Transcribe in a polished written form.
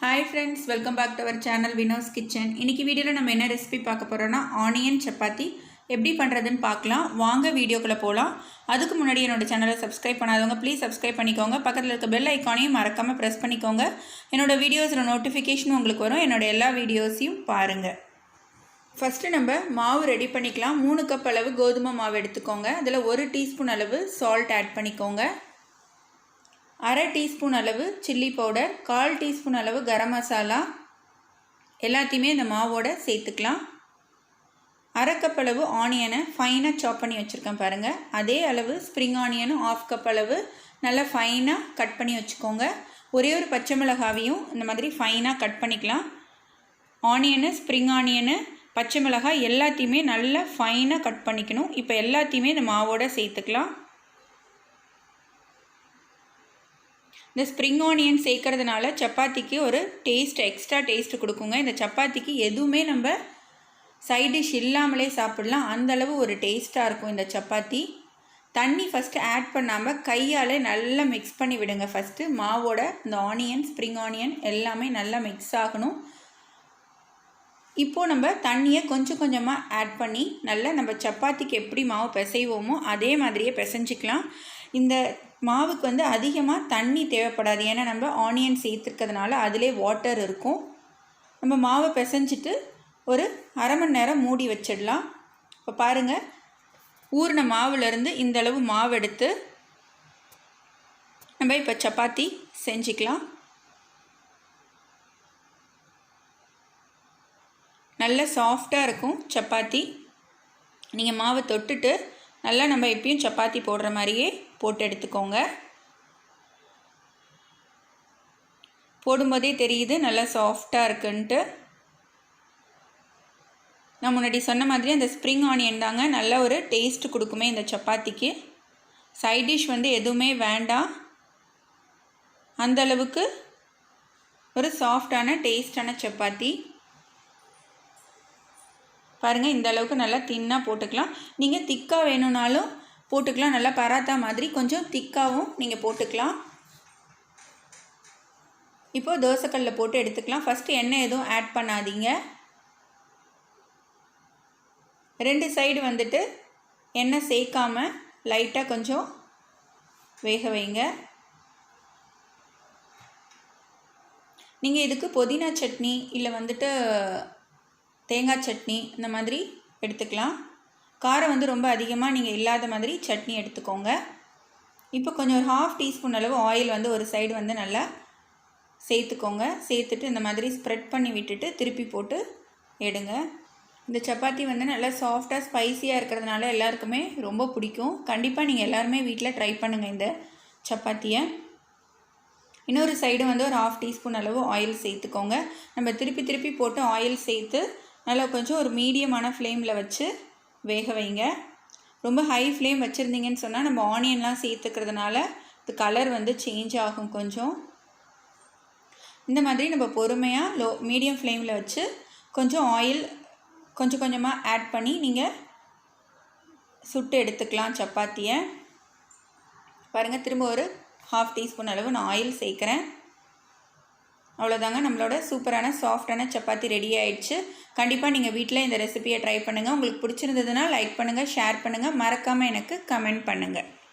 Hi friends, welcome back to our channel Vinod's Kitchen. இன்னைக்கு வீடியோல நம்ம என்ன ரெசிபி பார்க்க போறோம்னா ஆனியன் சப்பாத்தி எப்படி பண்றதுன்னு பார்க்கலாம். வாங்க வீடியோக்குள்ள போலாம். அதுக்கு முன்னாடி என்னோட சேனலை சப்ஸ்கிரைப் பண்ணாதவங்க ப்ளீஸ் சப்ஸ்கிரைப் பண்ணிக்கோங்க. பக்கத்துல இருக்க பெல் ஐகானையும் மறக்காம பிரஸ் பண்ணிக்கோங்க. என்னோட வீடியோஸ்ல நோட்டிஃபிகேஷன் உங்களுக்கு வரும். என்னோட எல்லா வீடியோஸையும் பாருங்க. ஃபர்ஸ்ட் நம்ம மாவு ரெடி பண்ணிக்கலாம். 3 கப் அளவு கோதுமை மாவு எடுத்துக்கோங்க. அதில் 1 டீஸ்பூன் அளவு சால்ட் ஆட் பண்ணிக்கோங்க. அரை டீஸ்பூன் அளவு சில்லி பவுடர், 1/4 டீஸ்பூன் அளவு கரம் மசாலா எல்லாத்தையுமே இந்த மாவோட சேர்த்துக்கலாம். அரை கப் அளவு ஆனியனை ஃபைனாக சாப் பண்ணி வச்சுருக்கேன் பாருங்கள். அதே அளவு ஸ்ப்ரிங் ஆனியனும் 1/2 கப் அளவு நல்லா ஃபைனாக கட் பண்ணி வச்சுக்கோங்க. ஒரே ஒரு பச்சை மிளகாவையும் இந்த மாதிரி ஃபைனாக கட் பண்ணிக்கலாம். ஆனியனு, ஸ்ப்ரிங் ஆனியனு, பச்சை மிளகாய் எல்லாத்தையுமே நல்லா ஃபைனாக கட் பண்ணிக்கணும். இப்போ எல்லாத்தையுமே இந்த மாவோட சேர்த்துக்கலாம். இந்த ஸ்ப்ரிங் ஆனியன் சேர்க்கறதுனால சப்பாத்திக்கு ஒரு டேஸ்ட், எக்ஸ்ட்ரா டேஸ்ட் கொடுக்குங்க. இந்த சப்பாத்திக்கு எதுவுமே நம்ம சைட் டிஷ் இல்லாமலே சாப்பிடலாம். அந்தளவு ஒரு டேஸ்ட்டாக இருக்கும் இந்த சப்பாத்தி. தண்ணி ஃபஸ்ட்டு ஆட் பண்ணாமல் கையால் நல்லா மிக்ஸ் பண்ணி விடுங்க. ஃபஸ்ட்டு மாவோட இந்த ஆனியன், ஸ்ப்ரிங் ஆனியன் எல்லாமே நல்லா மிக்ஸ் ஆகணும். இப்போது நம்ம தண்ணியை கொஞ்சம் கொஞ்சமாக ஆட் பண்ணி நல்லா நம்ம சப்பாத்திக்கு எப்படி மாவு பிசைவோமோ அதே மாதிரியே பிசைஞ்சிக்கலாம். இந்த மாவுக்கு வந்து அதிகமாக தண்ணி தேவைப்படாது. ஏன்னா நம்ம ஆனியன் சேர்த்துருக்கிறதுனால அதிலே வாட்டர் இருக்கும். நம்ம மாவை பிசைஞ்சிட்டு ஒரு அரை மணி நேரம் மூடி வச்சிடலாம். இப்போ பாருங்கள், ஊறின மாவுலேருந்து இந்தளவு மாவு எடுத்து நம்ம இப்போ சப்பாத்தி செஞ்சுக்கலாம். நல்ல சாஃப்டாக இருக்கும் சப்பாத்தி. நீங்கள் மாவை தொட்டுட்டு நல்லா நம்ம எப்பயும் சப்பாத்தி போடுற மாதிரியே போட்டு எடுத்துக்கோங்க. போடும்போதே தெரியுது நல்லா சாஃப்டாக இருக்குன்ட்டு. நான் முன்னாடி சொன்ன மாதிரி அந்த ஸ்ப்ரிங் ஆனியன் தாங்க நல்ல ஒரு டேஸ்ட் கொடுக்குமே இந்த சப்பாத்திக்கு. சைட் டிஷ் வந்து எதுவுமே வேண்டாம். அந்தளவுக்கு ஒரு சாஃப்டான டேஸ்டான சப்பாத்தி. பாருங்கள், இந்த அளவுக்கு நல்லா தின்னாக போட்டுக்கலாம். நீங்கள் திக்காக வேணும்னாலும் போட்டுக்கலாம். நல்லா பராத்தா மாதிரி கொஞ்சம் திக்காகவும் நீங்கள் போட்டுக்கலாம். இப்போது தோசைக்கல்லில் போட்டு எடுத்துக்கலாம். ஃபஸ்ட்டு எண்ணெய் எதுவும் ஆட் பண்ணாதீங்க. 2 சைடு வந்துட்டு எண்ணெய் சேர்க்காமல் லைட்டாக கொஞ்சம் வேக வைங்க. நீங்கள் இதுக்கு புதினா சட்னி இல்லை வந்துட்டு தேங்காய் சட்னி இந்த மாதிரி எடுத்துக்கலாம். காரம் வந்து ரொம்ப அதிகமாக நீங்கள் இல்லாத மாதிரி சட்னி எடுத்துக்கோங்க. இப்போ கொஞ்சம் ஒரு 1/2 டீஸ்பூன் அளவு ஆயில் வந்து ஒரு சைடு வந்து நல்லா சேர்த்துக்கோங்க. சேர்த்துட்டு இந்த மாதிரி ஸ்ப்ரெட் பண்ணி விட்டுட்டு திருப்பி போட்டு எடுங்க. இந்த சப்பாத்தி வந்து நல்லா சாஃப்டாக ஸ்பைஸியாக இருக்கிறதுனால எல்லாருக்குமே ரொம்ப பிடிக்கும். கண்டிப்பாக நீங்கள் எல்லாருமே வீட்டில் ட்ரை பண்ணுங்கள் இந்த சப்பாத்தியை. இன்னொரு சைடு வந்து ஒரு 1/2 டீஸ்பூன் அளவு ஆயில் சேர்த்துக்கோங்க. நம்ம திருப்பி திருப்பி போட்டு ஆயில் சேர்த்து நல்லா கொஞ்சம் ஒரு மீடியமான ஃப்ளேமில் வச்சு வேக வைங்க. ரொம்ப ஹை ஃப்ளேம் வச்சுருந்தீங்கன்னு சொன்னால் நம்ம ஆனியன்லாம் சேர்த்துக்கிறதுனால இது கலர் வந்து சேஞ்ச் ஆகும் கொஞ்சம். இந்த மாதிரி நம்ம பொறுமையாக மீடியம் ஃப்ளேமில் வச்சு கொஞ்சம் ஆயில் கொஞ்சம் கொஞ்சமாக ஆட் பண்ணி நீங்கள் சுட்டு எடுத்துக்கலாம் சப்பாத்தியை. பாருங்கள், திரும்ப ஒரு 1/2 டீஸ்பூன் அளவு நான் ஆயில் சேர்க்குறேன். அவ்வளோதாங்க, நம்மளோட சூப்பரான சாஃப்டான சப்பாத்தி ரெடி ஆயிடுச்சு. கண்டிப்பாக நீங்கள் வீட்டில் இந்த ரெசிபியை ட்ரை பண்ணுங்கள். உங்களுக்கு பிடிச்சிருந்ததுன்னா லைக் பண்ணுங்கள், ஷேர் பண்ணுங்கள், மறக்காமல் எனக்கு கமெண்ட் பண்ணுங்கள்.